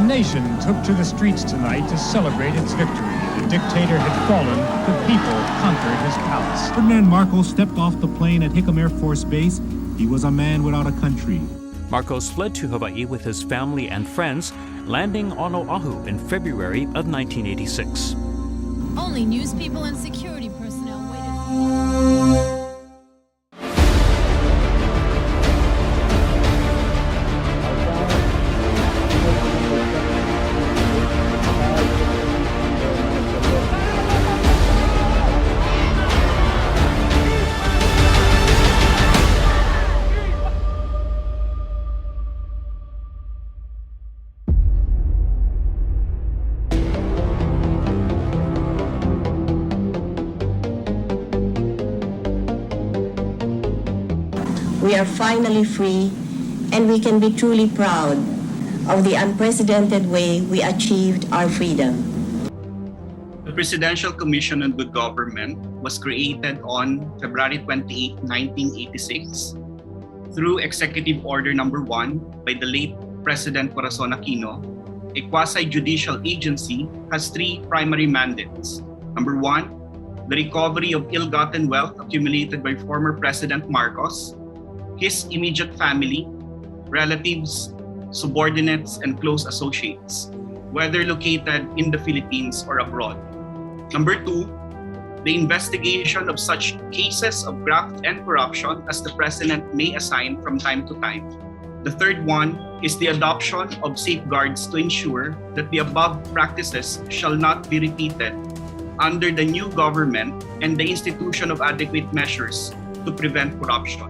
nation took to the streets tonight to celebrate its victory. The dictator had fallen, the people conquered his palace. Ferdinand Marcos stepped off the plane at Hickam Air Force Base. He was a man without a country. Marcos fled to Hawaii with his family and friends, landing on Oahu in February of 1986. Only news people and security personnel waited. We are finally free, and we can be truly proud of the unprecedented way we achieved our freedom. The Presidential Commission on Good Government was created on February 28, 1986 through Executive Order No. 1 by the late President Corazon Aquino. A quasi-judicial agency has three primary mandates. Number 1, the recovery of ill-gotten wealth accumulated by former President Marcos, his immediate family, relatives, subordinates, and close associates, whether located in the Philippines or abroad. Number 2, the investigation of such cases of graft and corruption as the President may assign from time to time. The third one is the adoption of safeguards to ensure that the above practices shall not be repeated under the new government and the institution of adequate measures to prevent corruption.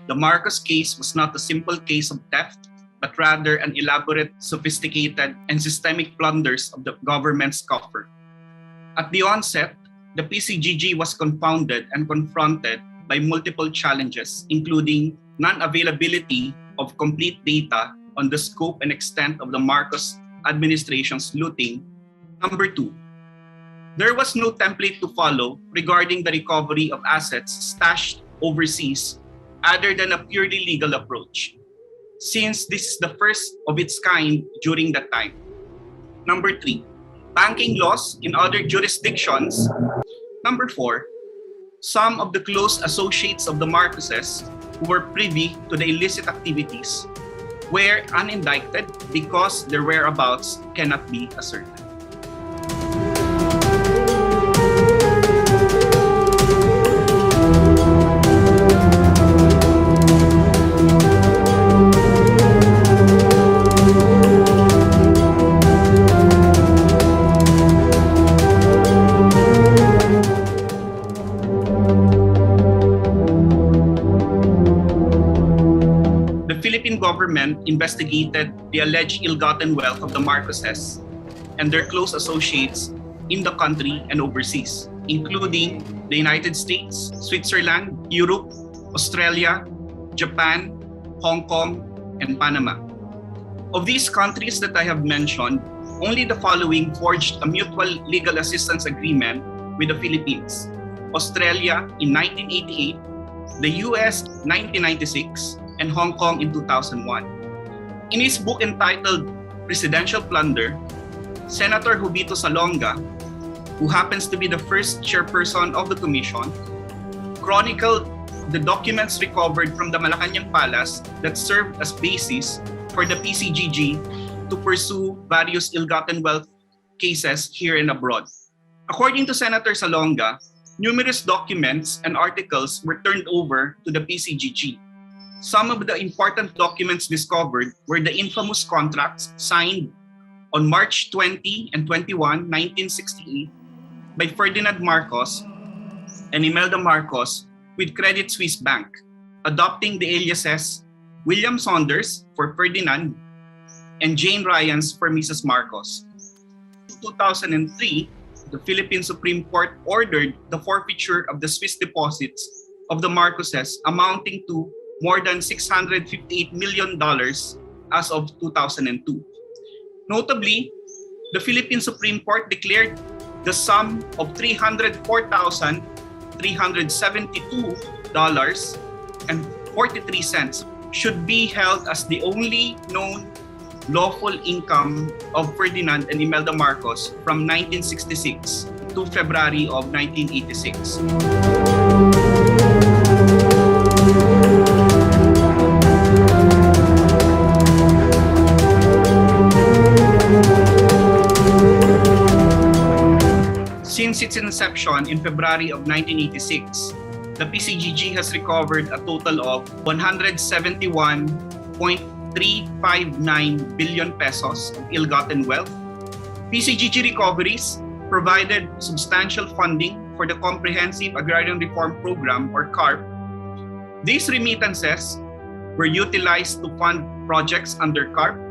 The Marcos case was not a simple case of theft, but rather an elaborate, sophisticated, and systemic plunders of the government's coffer. At the onset, the PCGG was confounded and confronted by multiple challenges, including non-availability of complete data on the scope and extent of the Marcos administration's looting. Number 2, there was no template to follow regarding the recovery of assets stashed overseas other than a purely legal approach, since this is the first of its kind during that time. Number 3, banking laws in other jurisdictions. Number 4, some of the close associates of the Marcoses who were privy to the illicit activities were unindicted because their whereabouts cannot be ascertained. Government investigated the alleged ill-gotten wealth of the Marcoses and their close associates in the country and overseas, including the United States, Switzerland, Europe, Australia, Japan, Hong Kong, and Panama. Of these countries that I have mentioned, only the following forged a mutual legal assistance agreement with the Philippines: Australia in 1988, the US 1996, and Hong Kong in 2001. In his book entitled Presidential Plunder, Senator Jovito Salonga, who happens to be the first chairperson of the commission, chronicled the documents recovered from the Malacanang Palace that served as basis for the PCGG to pursue various ill-gotten wealth cases here and abroad. According to Senator Salonga, numerous documents and articles were turned over to the PCGG. Some of the important documents discovered were the infamous contracts signed on March 20 and 21, 1968 by Ferdinand Marcos and Imelda Marcos with Credit Suisse Bank, adopting the aliases William Saunders for Ferdinand and Jane Ryans for Mrs. Marcos. In 2003, the Philippine Supreme Court ordered the forfeiture of the Swiss deposits of the Marcoses amounting to more than $658 million as of 2002. Notably, the Philippine Supreme Court declared the sum of $304,372.43 should be held as the only known lawful income of Ferdinand and Imelda Marcos from 1966 to February of 1986. Since its inception in February of 1986, the PCGG has recovered a total of 171.359 billion pesos of ill-gotten wealth. PCGG recoveries provided substantial funding for the Comprehensive Agrarian Reform Program, or CARP. These remittances were utilized to fund projects under CARP.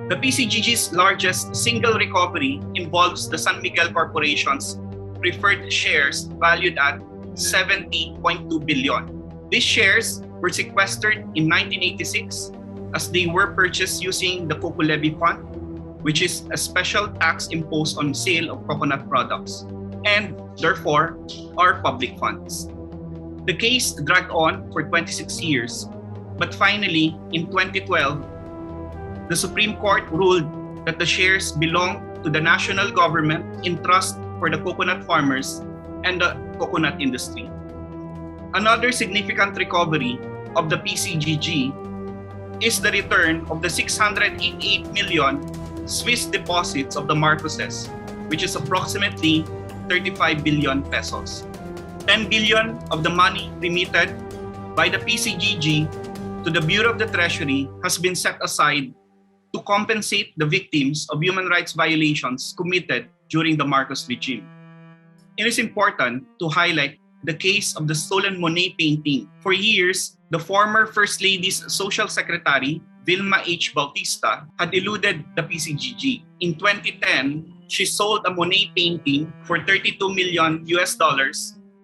The PCGG's largest single recovery involves the San Miguel Corporation's preferred shares valued at 70.2 billion. These shares were sequestered in 1986 as they were purchased using the Coco Levy Fund, which is a special tax imposed on sale of coconut products, and therefore are public funds. The case dragged on for 26 years, but finally in 2012, the Supreme Court ruled that the shares belong to the national government in trust for the coconut farmers and the coconut industry. Another significant recovery of the PCGG is the return of the 688 million Swiss deposits of the Marcoses, which is approximately 35 billion pesos. 10 billion of the money remitted by the PCGG to the Bureau of the Treasury has been set aside to compensate the victims of human rights violations committed during the Marcos regime. It is important to highlight the case of the stolen Monet painting. For years, the former First Lady's Social Secretary, Vilma H. Bautista, had eluded the PCGG. In 2010, she sold a Monet painting for $32 million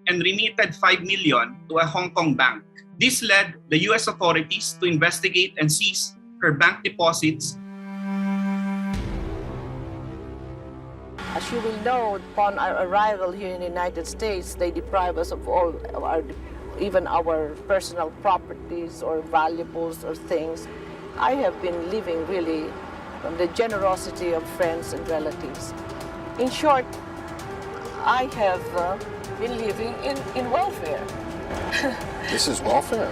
and remitted $5 million to a Hong Kong bank. This led the US authorities to investigate and seize her bank deposits. As you will know, upon our arrival here in the United States, they deprive us of all of our, even our personal properties or valuables or things. I have been living really from the generosity of friends and relatives. In short, I have been living in welfare. This is welfare.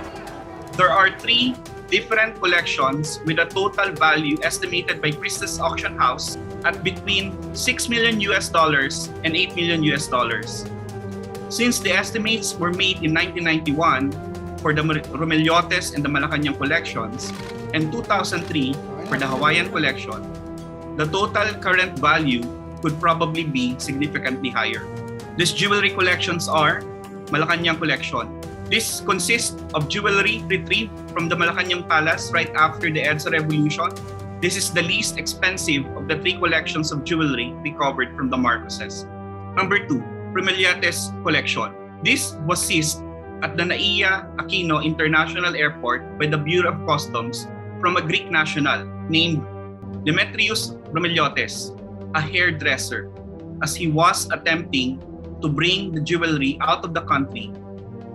There are 3 different collections with a total value estimated by Christie's Auction House at between $6 million and $8 million. Since the estimates were made in 1991 for the Romeliotes and the Malacanang collections and 2003 for the Hawaiian collection, the total current value could probably be significantly higher. These jewelry collections are Malacanang collection. This consists of jewelry retrieved from the Malacanang Palace right after the EDSA Revolution. This is the least expensive of the 3 collections of jewelry recovered from the Marcoses. Number 2, Romeliotes collection. This was seized at the Naiya Aquino International Airport by the Bureau of Customs from a Greek national named Demetrius Romeliotes, a hairdresser, as he was attempting to bring the jewelry out of the country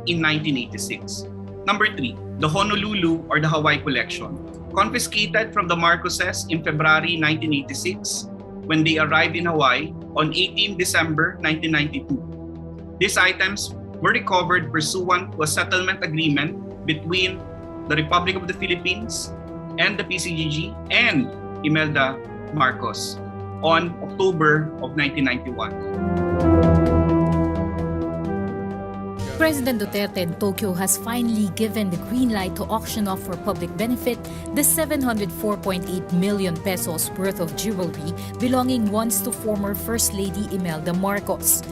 in 1986. Number 3, the Honolulu or the Hawaii collection. Confiscated from the Marcoses in February 1986 when they arrived in Hawaii on 18 December 1992. These items were recovered pursuant to a settlement agreement between the Republic of the Philippines and the PCGG and Imelda Marcos on October of 1991. President Duterte in Tokyo has finally given the green light to auction off for public benefit the 704.8 million pesos worth of jewelry belonging once to former First Lady Imelda Marcos.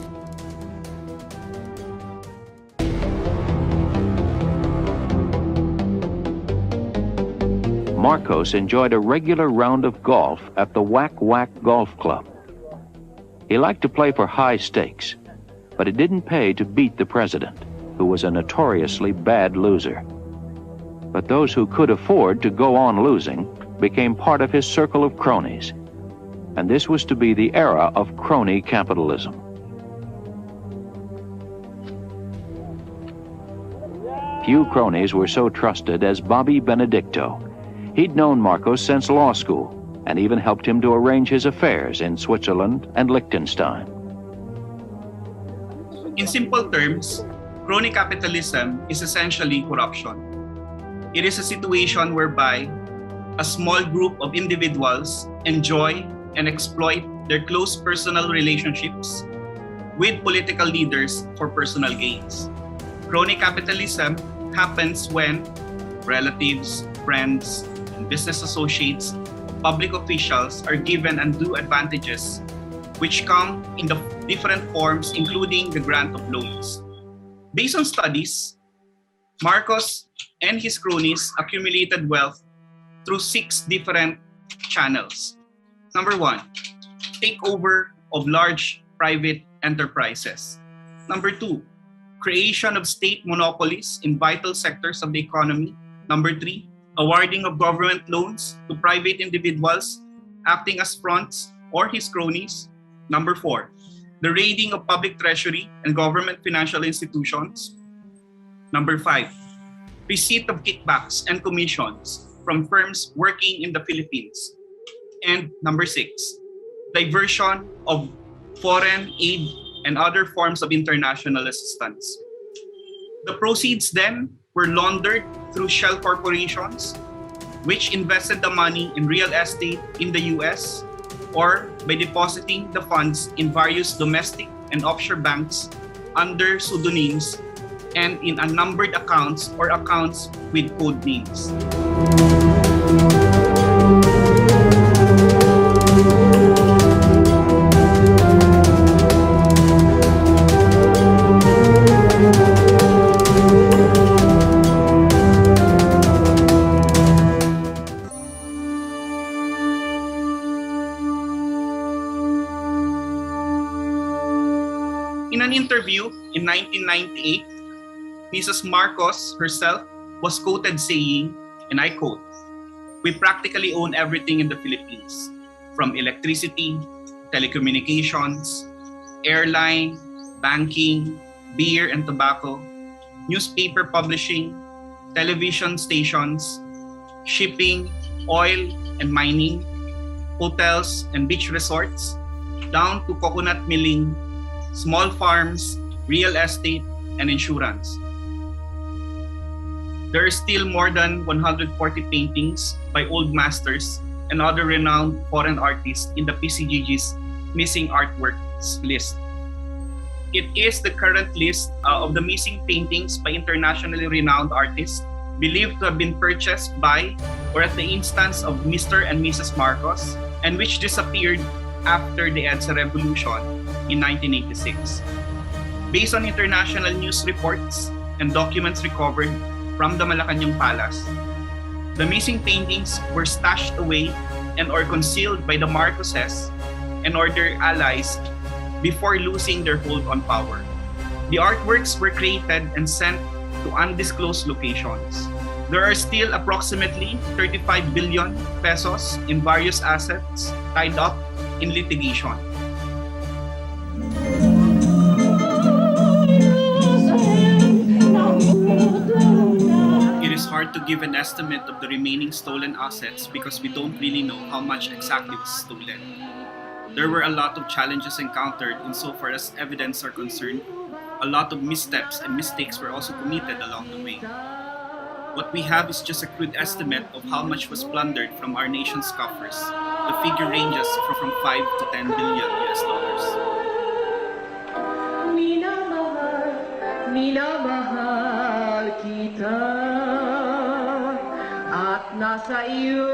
Marcos enjoyed a regular round of golf at the Whack Whack Golf Club. He liked to play for high stakes, but it didn't pay to beat the president, who was a notoriously bad loser. But those who could afford to go on losing became part of his circle of cronies. and this was to be the era of crony capitalism. Few cronies were so trusted as Bobby Benedicto. He'd known Marcos since law school and even helped him to arrange his affairs in Switzerland and Liechtenstein. In simple terms, crony capitalism is essentially corruption. It is a situation whereby a small group of individuals enjoy and exploit their close personal relationships with political leaders for personal gains. Crony capitalism happens when relatives, friends, and business associates of public officials are given undue advantages which come in the different forms, including the grant of loans. Based on studies, Marcos and his cronies accumulated wealth through 6 different channels. Number 1, takeover of large private enterprises. Number 2, creation of state monopolies in vital sectors of the economy. Number 3, awarding of government loans to private individuals acting as fronts or his cronies. Number 4, the raiding of public treasury and government financial institutions. Number 5, receipt of kickbacks and commissions from firms working in the Philippines. And number 6, diversion of foreign aid and other forms of international assistance. The proceeds then were laundered through shell corporations, which invested the money in real estate in the US or by depositing the funds in various domestic and offshore banks under pseudonyms and in unnumbered accounts or accounts with code names. In an interview in 1998, Mrs. Marcos herself was quoted saying, and I quote, "We practically own everything in the Philippines, from electricity, telecommunications, airline, banking, beer and tobacco, newspaper publishing, television stations, shipping, oil and mining, hotels and beach resorts, down to coconut milling, small farms, real estate, and insurance." There are still more than 140 paintings by old masters and other renowned foreign artists in the PCGG's missing artworks list. It is the current list of the missing paintings by internationally renowned artists believed to have been purchased by or at the instance of Mr. and Mrs. Marcos and which disappeared after the EDSA Revolution in 1986. Based on international news reports and documents recovered from the Malacanang Palace, the missing paintings were stashed away and or concealed by the Marcoses and or their allies before losing their hold on power. The artworks were created and sent to undisclosed locations. There are still approximately 35 billion pesos in various assets tied up in litigation. It is hard to give an estimate of the remaining stolen assets because we don't really know how much exactly was stolen. There were a lot of challenges encountered insofar as evidence are concerned. A lot of missteps and mistakes were also committed along the way. What we have is just a crude estimate of how much was plundered from our nation's coffers. The figure ranges from 5 to 10 billion US dollars. Minamahal kita at nasa iyo